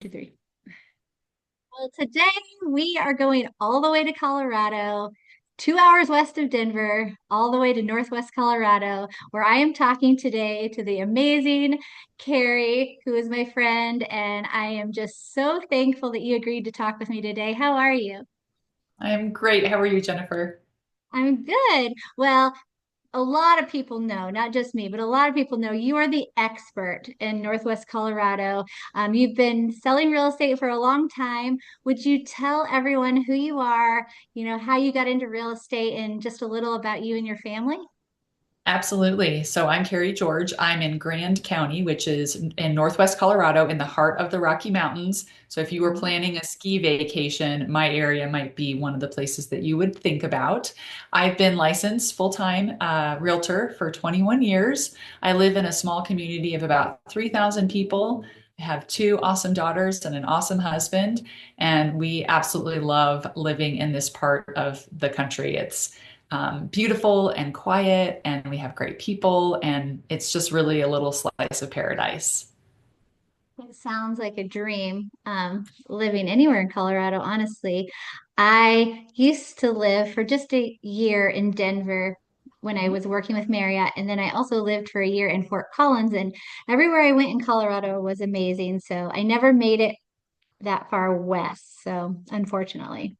Two, three. Well, today we are going all the way to Colorado, 2 hours west of Denver, all the way to Northwest Colorado, where I am talking today to the amazing Carrie, who is my friend. And I am just so thankful that you agreed to talk with me today. How are you? I'm great. How are you, Jennifer? I'm good. Well, a lot of people know, not just me, but a lot of people know you are the expert in Northwest Colorado. You've been selling real estate for a long time. Would you tell everyone who you are, how you got into real estate and just a little about you and your family? Absolutely. So I'm Carrie George. I'm in Grand County, which is in Northwest Colorado in the heart of the Rocky Mountains. So if you were Mhm. planning a ski vacation, my area might be one of the places that you would think about. I've been licensed full-time realtor for 21 years. I live in a small community of about 3,000 people. I have two awesome daughters and an awesome husband, and we absolutely love living in this part of the country. It's beautiful and quiet, and we have great people, and it's just really a little slice of paradise. It sounds like a dream, living anywhere in Colorado, honestly. I used to live for just a year in Denver when I was working with Marriott, and then I also lived for a year in Fort Collins, and everywhere I went in Colorado was amazing. So I never made it that far west, so unfortunately.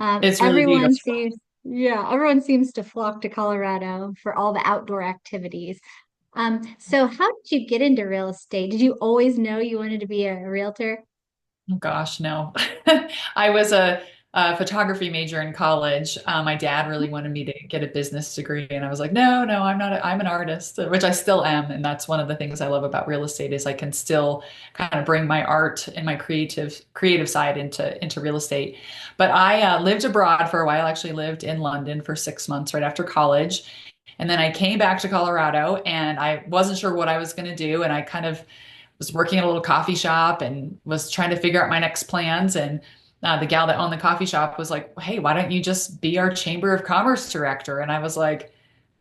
It's really Everyone beautiful. seems, yeah, everyone seems to flock to Colorado for all the outdoor activities. So how did you get into real estate? Did you always know you wanted to be a realtor? Oh, gosh, no. I was a photography major in college. My dad really wanted me to get a business degree, and I was like, no, no, I'm not. I'm an artist, which I still am, and that's one of the things I love about real estate is I can still kind of bring my art and my creative side into real estate. But I lived abroad for a while. Actually, lived in London for 6 months right after college. And then I came back to Colorado and I wasn't sure what I was going to do. And I kind of was working at a little coffee shop and was trying to figure out my next plans. And the gal that owned the coffee shop was like, "Hey, why don't you just be our Chamber of Commerce director?" And I was like,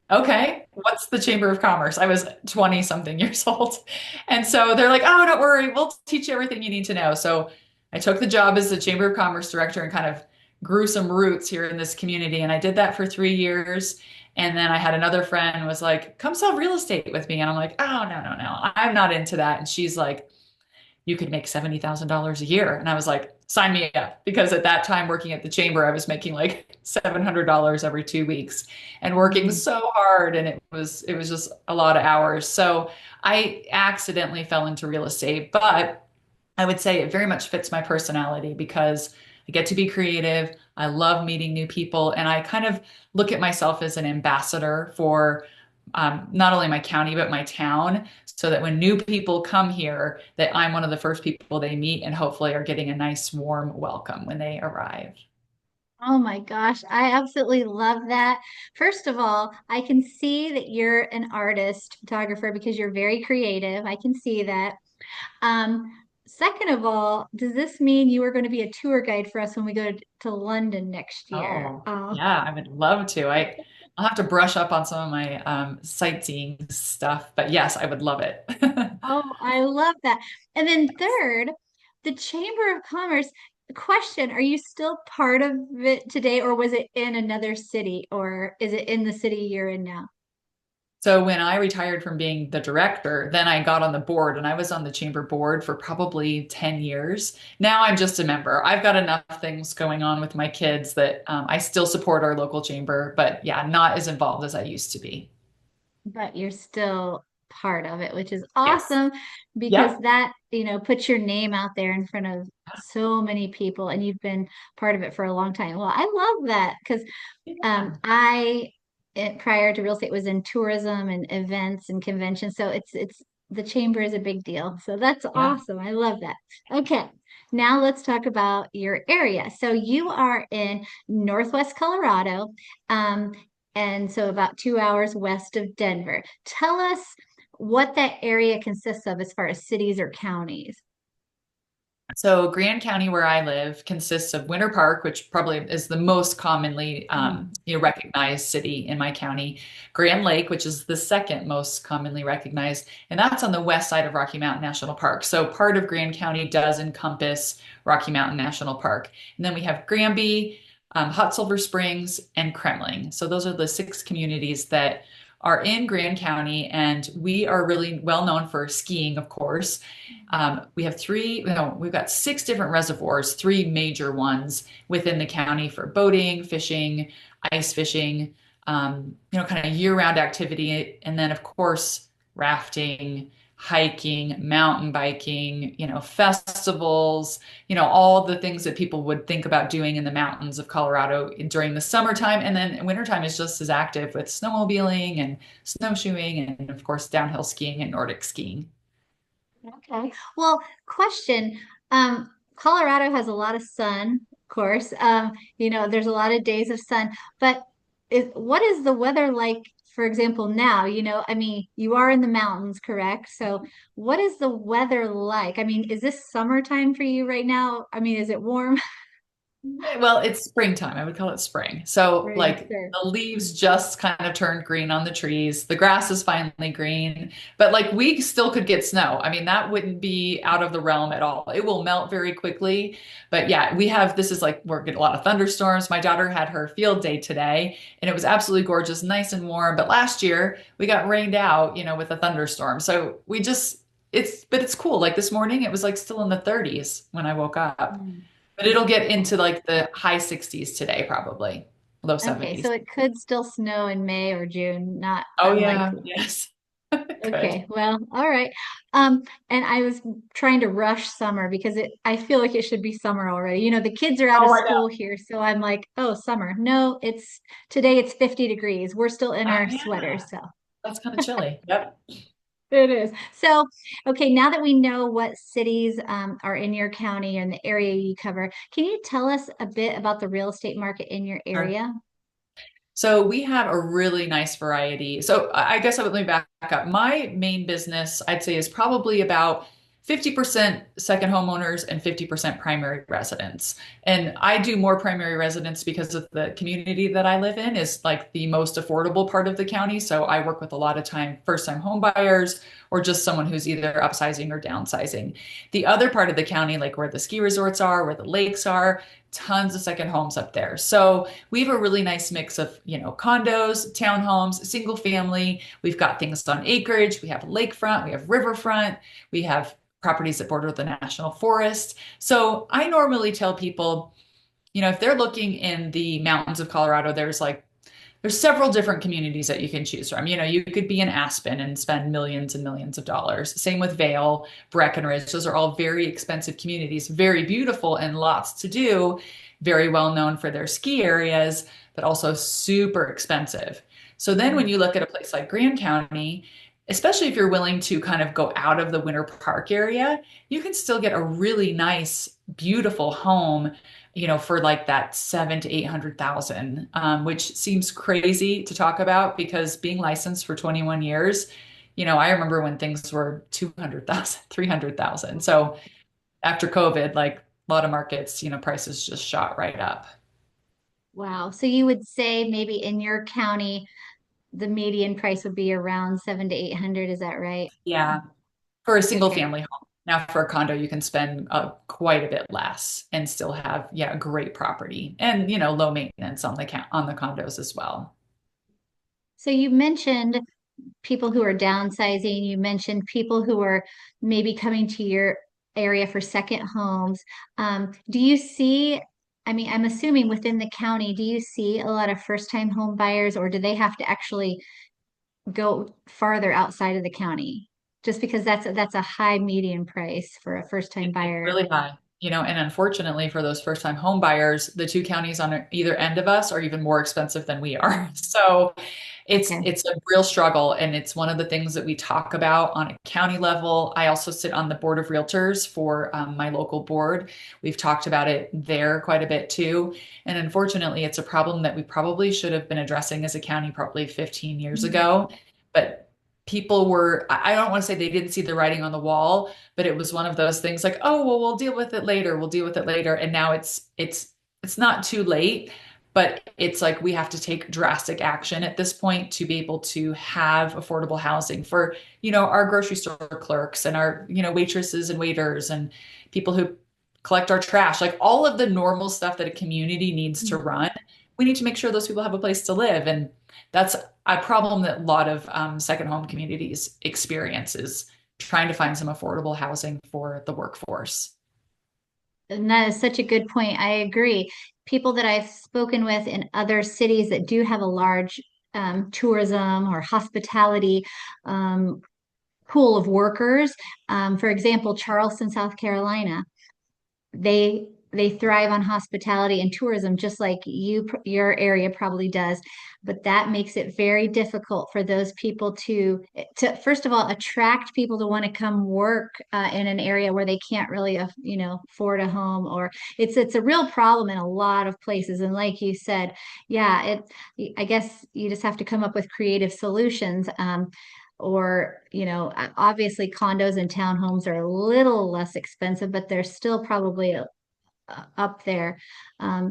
"Okay, what's the Chamber of Commerce?" I was 20 something years old. And so they're like, "Oh, don't worry, we'll teach you everything you need to know." So I took the job as the Chamber of Commerce director and kind of grew some roots here in this community. And I did that for 3 years. And then I had another friend was like, "Come sell real estate with me." And I'm like, "Oh, no, no, no, I'm not into that." And she's like, "You could make $70,000 a year." And I was like, "Sign me up." Because at that time, working at the chamber, I was making like $700 every 2 weeks and working Mm. so hard. And it was just a lot of hours. So I accidentally fell into real estate, but I would say it very much fits my personality because I get to be creative. I love meeting new people. And I kind of look at myself as an ambassador for not only my county, but my town, so that when new people come here, that I'm one of the first people they meet and hopefully are getting a nice, warm welcome when they arrive. Oh my gosh, I absolutely love that. First of all, I can see that you're an artist, photographer, because you're very creative. I can see that. Um, Second of all, does this mean you are going to be a tour guide for us when we go to London next year? Oh, yeah, I would love to. I'll have to brush up on some of my sightseeing stuff, but yes, I would love it. Oh, I love that. And then third, the Chamber of Commerce. Question, are you still part of it today, or was it in another city, or is it in the city you're in now? So when I retired from being the director, then I got on the board and I was on the chamber board for probably 10 years. Now I'm just a member. I've got enough things going on with my kids that I still support our local chamber, but yeah, not as involved as I used to be. But you're still part of it, which is Yes. awesome because Yep. that, puts your name out there in front of so many people and you've been part of it for a long time. Well, I love that because Yeah. prior to real estate was in tourism and events and conventions. So it's the chamber is a big deal. So that's Yeah. awesome. I love that. Okay. Now let's talk about your area. So you are in Northwest Colorado, and so about 2 hours west of Denver. Tell us what that area consists of as far as cities or counties. So Grand County, where I live, consists of Winter Park, which probably is the most commonly Mm. recognized city in my county. Grand Lake, which is the second most commonly recognized, and that's on the west side of Rocky Mountain National Park. So part of Grand County does encompass Rocky Mountain National Park. And then we have Granby, Hot Sulphur Springs, and Kremling. So those are the six communities that are in Grand County, and we are really well known for skiing, of course. We have we've got six different reservoirs, three major ones within the county for boating, fishing, ice fishing, kind of year-round activity. And then, of course, rafting, hiking, mountain biking, festivals, all the things that people would think about doing in the mountains of Colorado during the summertime. And then wintertime is just as active with snowmobiling and snowshoeing and, of course, downhill skiing and Nordic skiing. Okay. Well, question. Colorado has a lot of sun, of course. There's a lot of days of sun, but what is the weather like, for example, now? I mean, you are in the mountains, correct? So what is the weather like? I mean, is this summertime for you right now? I mean, is it warm? Well, it's springtime. I would call it spring. So, Right, like, sure. the leaves just kind of turned green on the trees. The grass is finally green, but like, we still could get snow. I mean, that wouldn't be out of the realm at all. It will melt very quickly. But yeah, this is like, we're getting a lot of thunderstorms. My daughter had her field day today, and it was absolutely gorgeous, nice and warm. But last year, we got rained out, with a thunderstorm. So but it's cool. Like this morning, it was like still in the 30s when I woke up. Mm. But it'll get into like the high 60s today, probably low Okay, 70s. so it could still snow in May or June, not Oh, yeah. unlikely. Yes. Good. Okay, well, all right. And I was trying to rush summer because I feel like it should be summer already. The kids are out of Oh, I school know. here, so I'm like, oh, summer. No, today it's 50 degrees. We're still in Oh, our yeah. sweaters, so That's kind of chilly. Yep. it is. So, okay, now that we know what cities are in your county and the area you cover, can you tell us a bit about the real estate market in your Sure. area? So we have a really nice variety. So I guess let me back up. My main business, I'd say, is probably about 50% second homeowners and 50% primary residents. And I do more primary residents because of the community that I live in is like the most affordable part of the county. So I work with a lot of first time home buyers or just someone who's either upsizing or downsizing. The other part of the county, like where the ski resorts are, where the lakes are, tons of second homes up there. So we have a really nice mix of, condos, townhomes, single family. We've got things on acreage. We have lakefront, we have riverfront, we have properties that border the national forest. So I normally tell people, if they're looking in the mountains of Colorado, there's several different communities that you can choose from. You could be in Aspen and spend millions and millions of dollars. Same with Vail, Breckenridge. Those are all very expensive communities, very beautiful and lots to do, very well known for their ski areas, but also super expensive. So then when Mm. you look at a place like Grand County, especially if you're willing to kind of go out of the Winter Park area, you can still get a really nice, beautiful home, for like that 7 to 800,000, which seems crazy to talk about because being licensed for 21 years, I remember when things were 200,000, 300,000. So after COVID, like a lot of markets, prices just shot right up. Wow. So you would say maybe in your county, the median price would be around 7 to 800. Is that right? Yeah, for a single Okay. family home. Now, for a condo, you can spend quite a bit less and still have, yeah, great property and, low maintenance on on the condos as well. So you mentioned people who are downsizing. You mentioned people who are maybe coming to your area for second homes. Do you see, I mean, I'm assuming within the county, do you see a lot of first-time home buyers, or do they have to actually go farther outside of the county? Just because that's a high median price for a first-time It's buyer. really high, and unfortunately for those first-time home buyers, the two counties on either end of us are even more expensive than we are. So Okay. it's a real struggle, and it's one of the things that we talk about on a county level. I also sit on the board of realtors for my local board. We've talked about it there quite a bit too, and unfortunately, it's a problem that we probably should have been addressing as a county probably 15 years Mm. ago. But people were, I don't want to say they didn't see the writing on the wall, but it was one of those things like, oh, well, we'll deal with it later. We'll deal with it later. And now it's not too late, but it's like we have to take drastic action at this point to be able to have affordable housing for, our grocery store clerks and our, waitresses and waiters and people who collect our trash, like all of the normal stuff that a community needs to run. We need to make sure those people have a place to live. And that's a problem that a lot of second home communities experience is trying to find some affordable housing for the workforce. And that is such a good point. I agree. People that I've spoken with in other cities that do have a large tourism or hospitality um, pool of workers, for example, Charleston, South Carolina, they thrive on hospitality and tourism just like your area probably does, but that makes it very difficult for those people to first of all attract people to want to come work in an area where they can't really afford a home, or it's a real problem in a lot of places. And like you said, yeah, I guess you just have to come up with creative solutions. Or obviously condos and townhomes are a little less expensive, but they're still probably up there.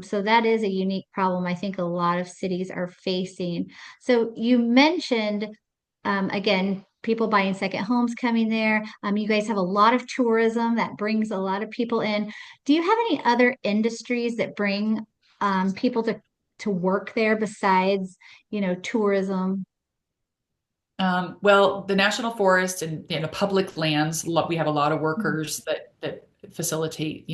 So that is a unique problem I think a lot of cities are facing. So you mentioned, again, people buying second homes coming there. You guys have a lot of tourism that brings a lot of people in. Do you have any other industries that bring people to work there besides, tourism? Well, the national forest and public lands, we have a lot of workers that facilitate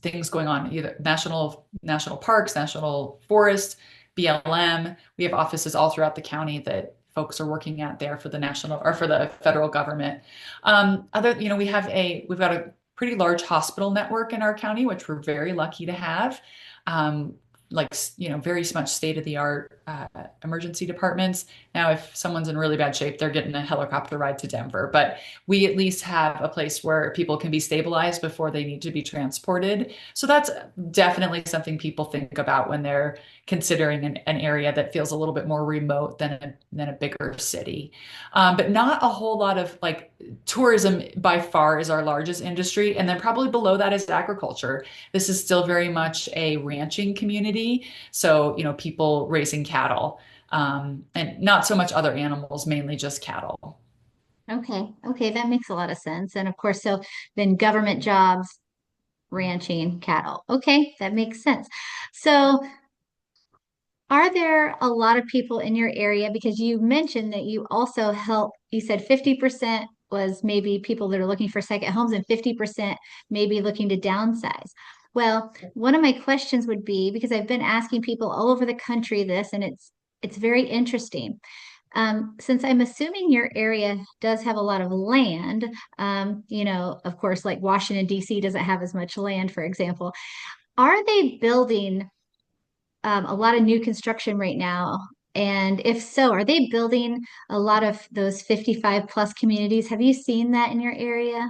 things going on either national parks, national forest, BLM. We have offices all throughout the county that folks are working at there for the national or for the federal government. We've got a pretty large hospital network in our county, which we're very lucky to have. Um, very much state of the art emergency departments. Now, if someone's in really bad shape, they're getting a helicopter ride to Denver. But we at least have a place where people can be stabilized before they need to be transported. So that's definitely something people think about when they're considering an area that feels a little bit more remote than a bigger city. But not a whole lot of tourism by far is our largest industry. And then probably below that is agriculture. This is still very much a ranching community. So, people raising cattle, and not so much other animals, mainly just cattle. Okay, okay, that makes a lot of sense. And of course, so then government jobs, ranching, cattle. Okay, that makes sense. So are there a lot of people in your area? Because you mentioned that you also help, you said 50% was maybe people that are looking for second homes and 50% maybe looking to downsize. Well, one of my questions would be, because I've been asking people all over the country this, and it's very interesting. Since I'm assuming your area does have a lot of land, of course, like Washington, D.C. doesn't have as much land, for example. Are they building a lot of new construction right now? And if so, are they building a lot of those 55 plus communities? Have you seen that in your area?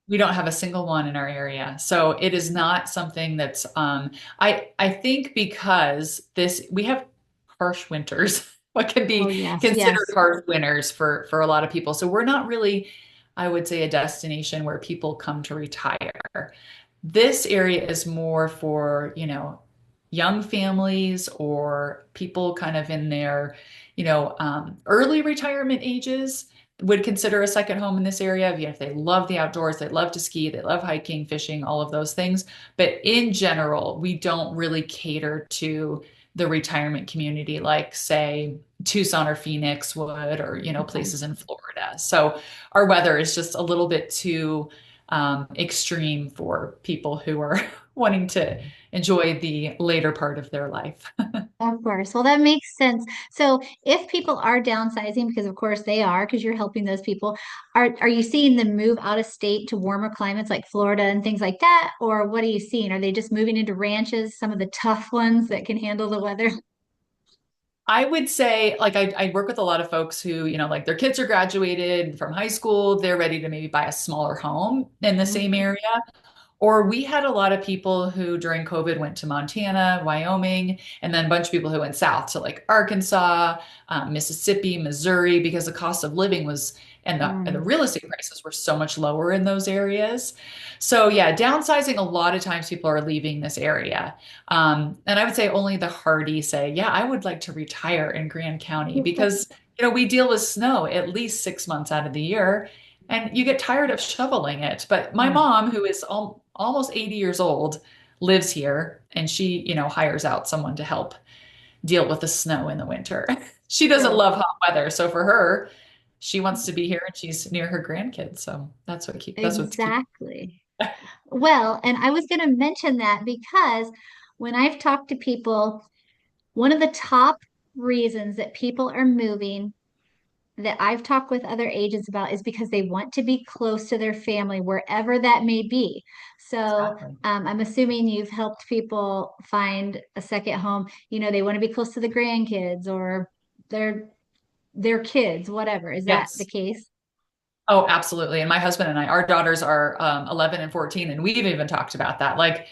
We don't have a single one in our area. So it is not something that's I think because this we have harsh winters, what can Oh, be yes, considered yes. harsh winters for a lot of people. So we're not really, I would say, a destination where people come to retire. This area is more for, young families or people kind of in their, early retirement ages would consider a second home in this area. If they love the outdoors, they love to ski, they love hiking, fishing, all of those things. But in general, we don't really cater to the retirement community like, say, Tucson or Phoenix would, or, Okay. places in Florida. So our weather is just a little bit too extreme for people who are wanting to enjoy the later part of their life. Of course. Well, that makes sense. So if people are downsizing, because of course they are, because you're helping those people, are you seeing them move out of state to warmer climates like Florida and things like that? Or what are you seeing? Are they just moving into ranches, some of the tough ones that can handle the weather? I would say, I work with a lot of folks who, like their kids are graduated from high school, they're ready to maybe buy a smaller home in the same area. Or we had a lot of people who during COVID went to Montana, Wyoming, and then a bunch of people who went south to like Arkansas, Mississippi, Missouri, because the cost of living was and the Mm. real estate prices were so much lower in those areas. So yeah, downsizing, a lot of times people are leaving this area. And I would say only the hardy say, yeah, I would like to retire in Grand County because, we deal with snow at least 6 months out of the year and you get tired of shoveling it. But my Mm. mom, who is almost 80 years old, lives here and she, hires out someone to help deal with the snow in the winter. She doesn't Right. love hot weather. So for her, she wants to be here and she's near her grandkids. So that's what's keep. Exactly. Well, and I was going to mention that because when I've talked to people, one of the top reasons that people are moving that I've talked with other agents about is because they want to be close to their family, wherever that may be. So Exactly. I'm assuming you've helped people find a second home. They want to be close to the grandkids or their their kids, whatever. Is that the Yes. case? Oh, absolutely. And my husband and I, our daughters are 11 and 14, and we've even talked about that. Like,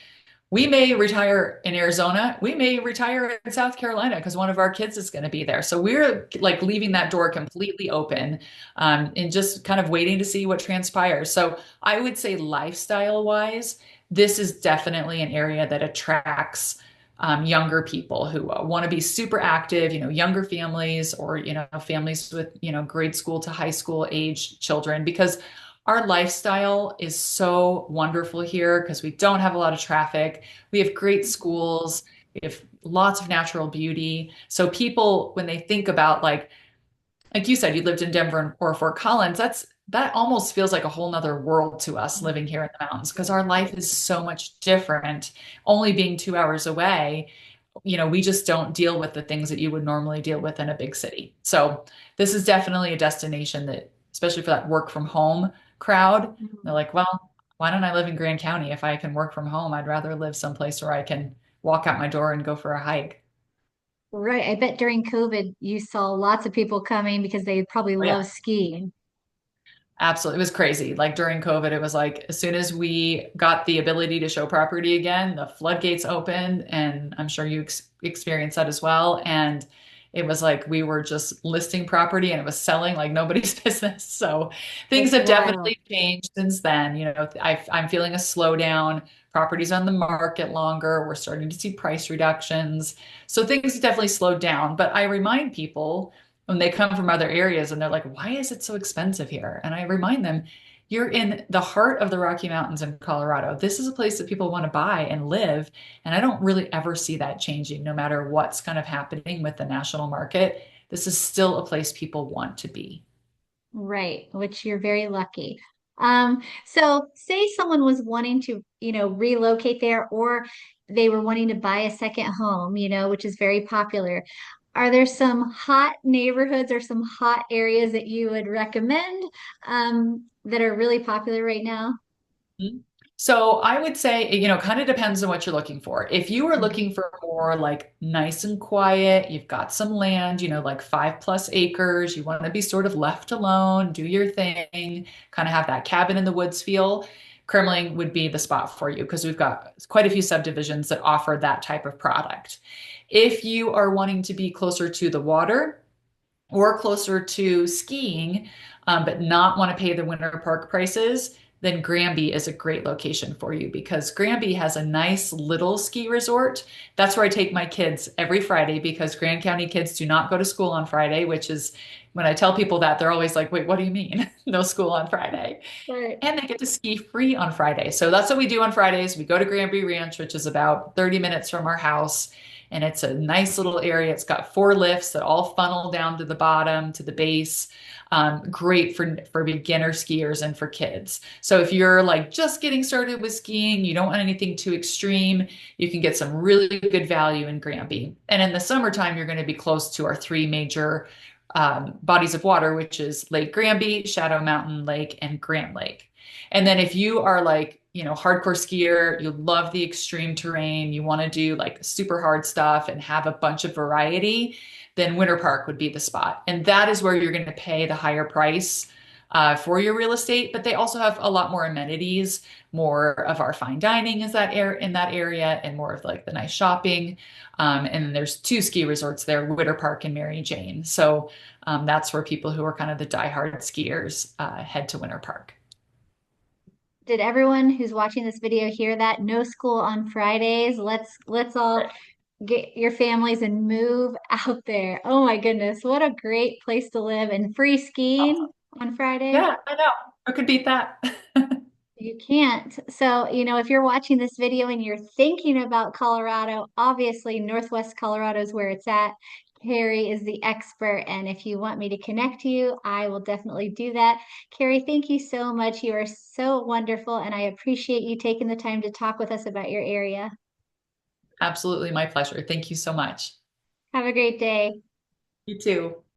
we may retire in Arizona. We may retire in South Carolina because one of our kids is going to be there. So we're like leaving that door completely open and just kind of waiting to see what transpires. So I would say lifestyle wise, this is definitely an area that attracts younger people who want to be super active, younger families or, families with, grade school to high school age children, because our lifestyle is so wonderful here because we don't have a lot of traffic. We have great schools. We have lots of natural beauty. So people, when they think about like you said, you lived in Denver or Fort Collins, that almost feels like a whole nother world to us living here in the mountains because our life is so much different. Only being 2 hours away, we just don't deal with the things that you would normally deal with in a big city. So this is definitely a destination that, especially for that work from home crowd, they're like, well, why don't I live in Grand County if I can work from home? I'd rather live someplace where I can walk out my door and go for a hike. Right. I bet during COVID you saw lots of people coming because they probably Oh, yeah. love skiing. Absolutely. It was crazy. Like during COVID, it was like as soon as we got the ability to show property again, the floodgates opened, and I'm sure you experienced that as well. And it was like we were just listing property and it was selling like nobody's business. So things It's have wild. definitely changed since then. I'm feeling a slowdown. Properties on the market longer. We're starting to see price reductions. So things have definitely slowed down. But I remind people when they come from other areas and they're like, why is it so expensive here? And I remind them, you're in the heart of the Rocky Mountains in Colorado. This is a place that people want to buy and live. And I don't really ever see that changing, no matter what's kind of happening with the national market. This is still a place people want to be. Right, which you're very lucky. So say someone was wanting to, relocate there or they were wanting to buy a second home, which is very popular. Are there some hot neighborhoods or some hot areas that you would recommend that are really popular right now? Mhm. So I would say, kind of depends on what you're looking for. If you are Mhm. looking for more like nice and quiet, you've got some land, like 5+ acres, you want to be sort of left alone, do your thing, kind of have that cabin in the woods feel, Kremling would be the spot for you because we've got quite a few subdivisions that offer that type of product. If you are wanting to be closer to the water, or closer to skiing, but not want to pay the winter park prices, then Granby is a great location for you because Granby has a nice little ski resort. That's where I take my kids every Friday because Grand County kids do not go to school on Friday, which is when I tell people that, they're always like, wait, what do you mean? No school on Friday. Right. And they get to ski free on Friday. So that's what we do on Fridays. We go to Granby Ranch, which is about 30 minutes from our house. And it's a nice little area. It's got 4 lifts that all funnel down to the bottom, to the base. Great for beginner skiers and for kids. So if you're like just getting started with skiing, you don't want anything too extreme, you can get some really good value in Granby. And in the summertime, you're going to be close to our three major bodies of water, which is Lake Granby, Shadow Mountain Lake, and Grand Lake. And then if you are like, hardcore skier, you love the extreme terrain, you want to do like super hard stuff and have a bunch of variety, then Winter Park would be the spot. And that is where you're going to pay the higher price for your real estate, but they also have a lot more amenities. More of our fine dining is that air in that area, and more of like the nice shopping. And then there's two ski resorts there, Witter Park and Mary Jane. So that's where people who are kind of the diehard skiers head to Winter Park. Did everyone who's watching this video hear that? No school on Fridays. Let's all get your families and move out there. Oh my goodness, what a great place to live and free skiing on Fridays. Yeah, I know. Who could beat that? You can't. So, if you're watching this video and you're thinking about Colorado, obviously Northwest Colorado is where it's at. Carrie is the expert, and if you want me to connect you, I will definitely do that. Carrie, thank you so much. You are so wonderful, and I appreciate you taking the time to talk with us about your area. Absolutely my pleasure. Thank you so much. Have a great day. You too.